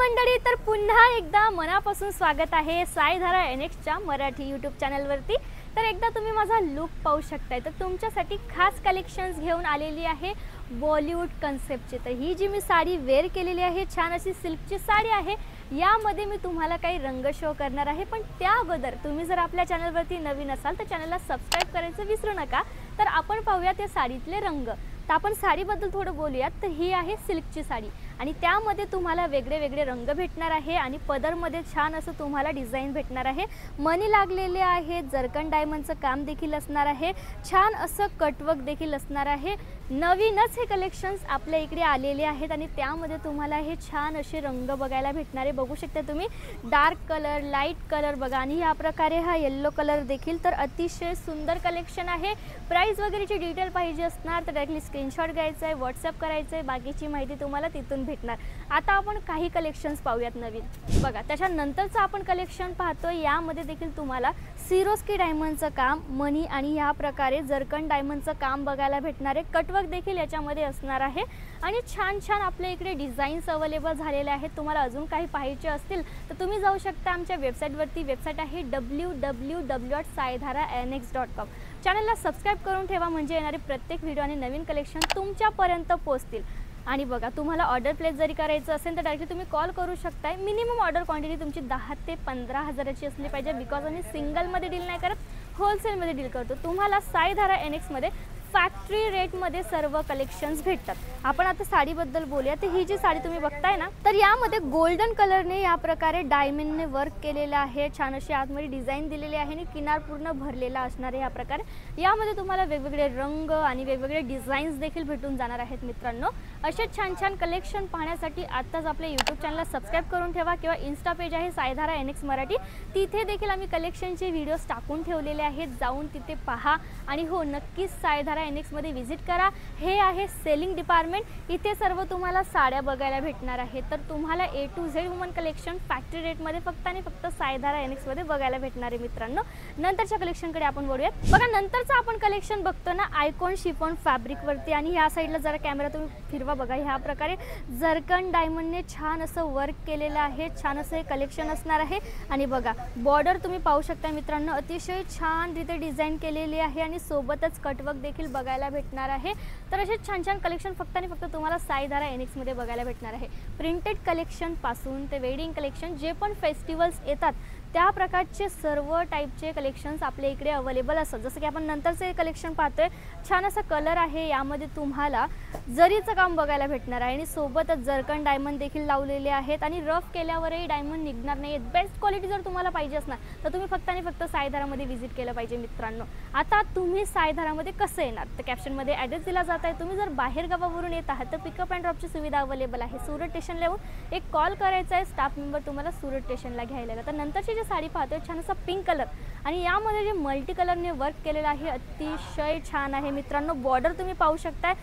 मंडळी, तर पुन्हा एकदा मनापासून स्वागत आहे साईधारा NXच्या मराठी यूट्यूब चॅनलवरती। तर एकदा तुम्ही माझा लुक पाहू शकताय। तर तुमच्यासाठी खास कलेक्शन्स घेऊन आलेली आहे बॉलिवूड कन्सेप्टची। तर ही जी मी साडी वेअर केलेली आहे छान अशी सिल्कची साडी आहे। यामध्ये मी तुम्हाला काही रंग शो करणार आहे, पण त्या अगोदर तुम्ही जर आपल्या चॅनलवरती नवीन असाल तर चॅनलला सबस्क्राइब करायचं विसरू नका। तर आपण पाहूया त्या साडीतले रंग। तर आपण साडीबद्दल थोडं बोलूयात। तर ही आहे सिल्कची साडी आणि त्यामध्ये तुम्हाला वेगळे वेगळे रंग भेटणार आहे आणि पदरमध्ये छान असं तुम्हाला डिझाइन भेटणार आहे। मणी लागलेले आहेत, जरकन डायमंडचं काम देखील असणार आहे, छान असं कटवर्क देखील असणार आहे। नवीनच हे कलेक्शन्स आपल्या इकडे आलेले आहेत आणि त्यामध्ये तुम्हाला हे छान असे रंग बघायला भेटणार आहे। बघू शकता तुम्ही डार्क कलर, लाईट कलर बघा आणि या प्रकारे हा येलो कलर देखील। तर अतिशय सुंदर कलेक्शन आहे। प्राइस वगैरेची डिटेल पाहिजे असणार तर डायरेक्टली स्क्रीनशॉट घ्यायचा आहे, व्हॉट्सअप करायचं आहे, बाकीची माहिती तुम्हाला तिथून भेटणार। आता आपण काही कलेक्शन्स पाहूयात नवीन बघा। त्याच्यानंतरचं आपण कलेक्शन पाहतो, यामध्ये देखील तुम्हाला सिरोस्की डायमंडचं काम, मणी आणि या प्रकारे जरकन डायमंडचं काम बघायला भेटणार आहे। कटवर्क देखील याच्यामध्ये असणार आहे आणि छान छान आपल्या इकडे डिझाईन्स अवेलेबल झालेले आहेत। तुम्हाला अजून काही पाहायचे असतील तर तुम्ही जाऊ शकता आमच्या वेबसाईटवरती। वेबसाईट आहे www.saidharanx.com। चॅनलला सबस्क्राइब करून ठेवा म्हणजे येणारे प्रत्येक व्हिडिओ आणि नवीन कलेक्शन तुमच्यापर्यंत पोहोचतील। आणि बघा, तुम्हाला ऑर्डर प्लेस जरी करायचं असेल तर डायरेक्टली तुम्ही कॉल करू शकताय। मिनिमम ऑर्डर क्वांटिटी तुमची 10 ते 15 हजाराची असली पाहिजे, बिकॉज आम्ही सिंगलमध्ये डील नाही करत, होलसेलमध्ये डील करतो। तुम्हाला साईधारा NXमध्ये फॅक्टरी रेटमध्ये सर्व कलेक्शन्स भेटतात। आपण आता साडीबद्दल बोलूया। तर ही जी साडी तुम्ही बघताय ना, तर यामध्ये गोल्डन कलरने या प्रकारे डायमंडने वर्क केलेलं आहे, छान अशी आतमध्ये डिझाईन दिलेली आहे आणि किनार पूर्ण भरलेला असणार आहे। या प्रकारे यामध्ये तुम्हाला वेगवेगळे रंग आणि वेगवेगळे डिझाईन्स देखील भेटून जाणार आहेत। मित्रांनो, असे छान छान कलेक्शन पाहण्यासाठी आत्ताच आपल्या यूट्यूब चॅनलला सबस्क्राइब करून ठेवा किंवा इन्स्टा पेज आहे साईधारा NX मराठी, तिथे देखील आम्ही कलेक्शनचे व्हिडिओज टाकून ठेवलेले आहेत, जाऊन तिथे पहा। आणि हो, नक्कीच साईधारा NX मध्ये विजिट करा। हे आहे सेलिंग डिपार्टमेंट, इथे सर्व तुम्हाला साड्या बघायला भेटणार आहेत। तर तुम्हाला A to Z woman collection factory रेटमध्ये फक्त आणि फक्त साईधारा NX मध्ये बघायला भेटणार आहे। मित्रांनो, नंतरच्या कलेक्शनकडे आपण वळूयात बघा। नंतरचं आपण कलेक्शन बघतो ना आयकॉन शिफॉन फॅब्रिकवरती आणि या साईडला जरा कॅमेरा तुम्ही फिरवा बघा। ह्या प्रकारे जरकन डायमंडने छान असं वर्क केलेलं आहे, छान असं हे कलेक्शन असणार आहे। आणि बघा, बॉर्डर तुम्ही पाहू शकता मित्रांनो, अतिशय छान रीते डिझाईन केलेली आहे आणि सोबतच कटवर्क देखील बघायला भेटणार आहे। तर असे छान छान कलेक्शन फक्त आणि फक्त तुम्हाला साईधारा NX मध्ये बघायला भेटणार आहे। प्रिंटेड कलेक्शन पासून ते वेडिंग कलेक्शन, जे पण फेस्टिवल्स येतात त्या प्रकारचे सर्व टाईपचे कलेक्शन्स आपल्या इकडे अवेलेबल असतात। जसं की आपण नंतरचे कलेक्शन पाहतोय, छान असा कलर आहे, यामध्ये तुम्हाला जरीचं काम बघायला भेटणार आहे आणि सोबतच जरकन डायमंड देखील लावलेले आहेत आणि रफ केल्यावरही डायमंड निघणार नाही। बेस्ट क्वालिटी जर तुम्हाला पाहिजे असणार तर तुम्ही फक्त आणि फक्त साईधारामध्ये विजिट केलं पाहिजे। मित्रांनो, आता तुम्ही साईधारामध्ये कसं येणार तर कॅप्शनमध्ये ॲड्रेस दिला जात आहे। तुम्ही जर बाहेर गावावरून येत आहात तर पिकअप अँड ड्रॉपची सुविधा अवेलेबल आहे। सुरत स्टेशनला येऊन एक कॉल करायचा आहे, स्टाफ मेंबर तुम्हाला सुरत स्टेशनला घ्यायला येतात। तर नंतरची जी साडी पाहतोय छान असा पिंक कलर आणि यामध्ये जे मल्टी कलरने वर्क केलेलं आहे अतिशय छान आहे। मित्रांनो, बॉर्डर तुम्ही पाहू शकताय,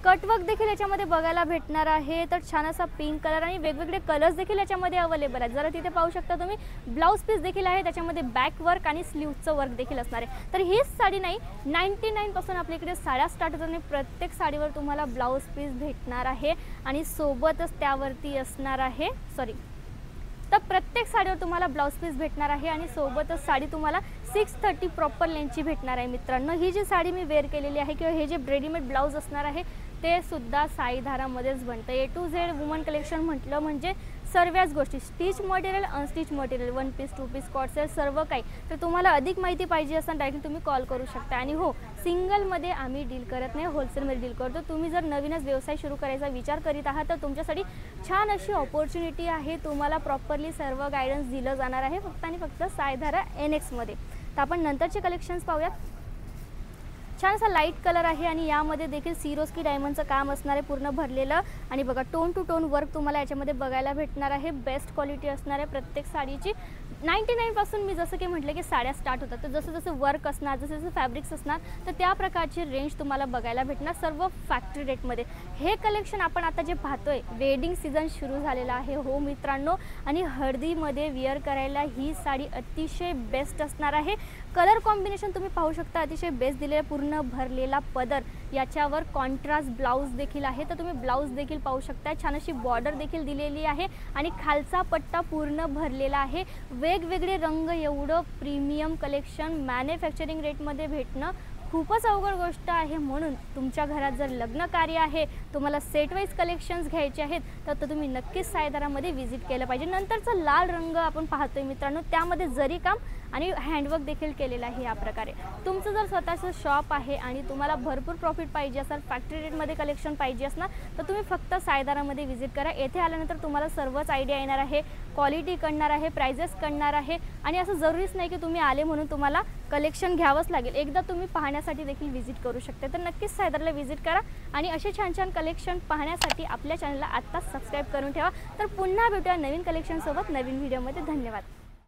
कटवर्क देखील याच्यामध्ये बघायला भेटणार आहे। तर छान असा पिंक कलर आणि वेगवेगळे कलर्स देखील याच्यामध्ये अवेलेबल आहेत। जरा तिथे पाहू शकता तुम्ही, ब्लाउज पीस देखील आहे, त्याच्यामध्ये बॅक वर्क आणि स्लीव्हचं वर्क देखील असणार आहे। तर हीच साडी नाही, 99 पासून आपल्या इकडे साड्या स्टार्ट होतात आणि प्रत्येक साडीवर तुम्हाला ब्लाउज पीस भेटणार आहे आणि सोबतच त्यावरती असणार आहे तर प्रत्येक साडीवर तुम्हाला ब्लाउज पीस भेटणार आहे आणि सोबतच साडी तुम्हाला 630 प्रॉपर लेंथची भेटणार आहे। मित्रांनो, ही जी साडी मी वेअर केलेली आहे किंवा हे जे रेडीमेड ब्लाउज असणार आहे ते सुद्धा साईधारामध्येच बनतं। A to Z woman collection म्हटलं म्हणजे सर्वच गोष्टी, stitch material, unstitch material, 1 piece 2 piece coat set सर्व काही। तर तुम्हाला अधिक माहिती पाहिजे असेल डायरेक्टली तुम्ही कॉल करू शकता। आणि हो, सिंगलमध्ये आम्ही डील करत नाही, होलसेलमध्ये डील करतो। तुम्ही जर नवीनच व्यवसाय सुरू करायचा विचार करीत आहात तर तुमच्यासाठी छान अशी ऑपॉर्च्युनिटी आहे। तुम्हाला प्रॉपरली सर्व गायडन्स दिलं जाणार आहे फक्त आणि फक्त साईधारा NX मध्ये। तर आपण नंतरचे कलेक्शन्स पाहूयात। छान असा लाईट कलर आहे आणि यामध्ये देखील सिरोस्की डायमंडचं काम असणार आहे पूर्ण भरलेलं आणि बघा टोन टू टोन वर्क तुम्हाला याच्यामध्ये बघायला भेटणार आहे। बेस्ट क्वालिटी असणार आहे प्रत्येक साडीची। 99 पासून मी जसं की म्हटलं की साड्या स्टार्ट होतात, तर जसं जसं वर्क असणार, जसं जसं फॅब्रिक्स असणार तर त्या प्रकारची रेंज तुम्हाला बघायला भेटणार सर्व फॅक्टरी रेटमध्ये। हे कलेक्शन आपण आता जे पाहतोय, वेडिंग सीझन सुरू झालेला आहे हो मित्रांनो, आणि हळदीमध्ये वेअर करायला ही साडी अतिशय बेस्ट असणार आहे। कलर कॉम्बिनेशन तुम्ही पाहू शकता, अतिशय बेस्ट दिलेलं पूर्ण पूर्ण भरलेला पदर, याच्यावर कॉन्ट्रास्ट ब्लाऊज देखील आहे, तर तुम्ही ब्लाऊज देखील पाहू शकता। छान अशी बॉर्डर देखील दिलेली आहे आणि खालचा पट्टा पूर्ण भरलेला आहे। वेगवेगळे रंग, एवढं प्रीमियम कलेक्शन मॅन्युफॅक्चरिंग रेटमध्ये भेटणं खूपच अवघड गोष्ट आहे। म्हणून तुमच्या घरात जर लग्न कार्य आहे, तुम्हाला सेट वाईज कलेक्शन्स घ्यायचे आहेत, तर तुम्ही नक्कीच सायदारामध्ये व्हिजिट केलं पाहिजे। नंतरचा लाल रंग आपण पाहतोय मित्रांनो, त्यामध्ये जरी काम आणि हँडवर्क देखील केलेलं आहे। या प्रकारे तुमचं जर स्वतःचं शॉप आहे आणि तुम्हाला भरपूर प्रॉफिट पाहिजे असेल, फॅक्टरी रेटमध्ये कलेक्शन पाहिजे असणार, तर तुम्ही फक्त सायदारामध्ये व्हिजिट करा। येथे आल्यानंतर तुम्हाला सर्वच आयडिया येणार आहे, क्वालिटी कळणार आहे, प्राइजेस कळणार आहे आणि असं जरुरीच नाही की तुम्ही आले म्हणून तुम्हाला कलेक्शन घ्यावंच लागेल, एकदा तुम्ही पाहण्यासाठी देखील व्हिजिट करू शकता। तर नक्कीच सायदारला व्हिजिट करा आणि असे छान छान कलेक्शन पाहण्यासाठी आपल्या चॅनलला आत्ताच सबस्क्राईब करून ठेवा। तर पुन्हा भेटूया नवीन कलेक्शन सोबत नवीन व्हिडिओमध्ये। धन्यवाद।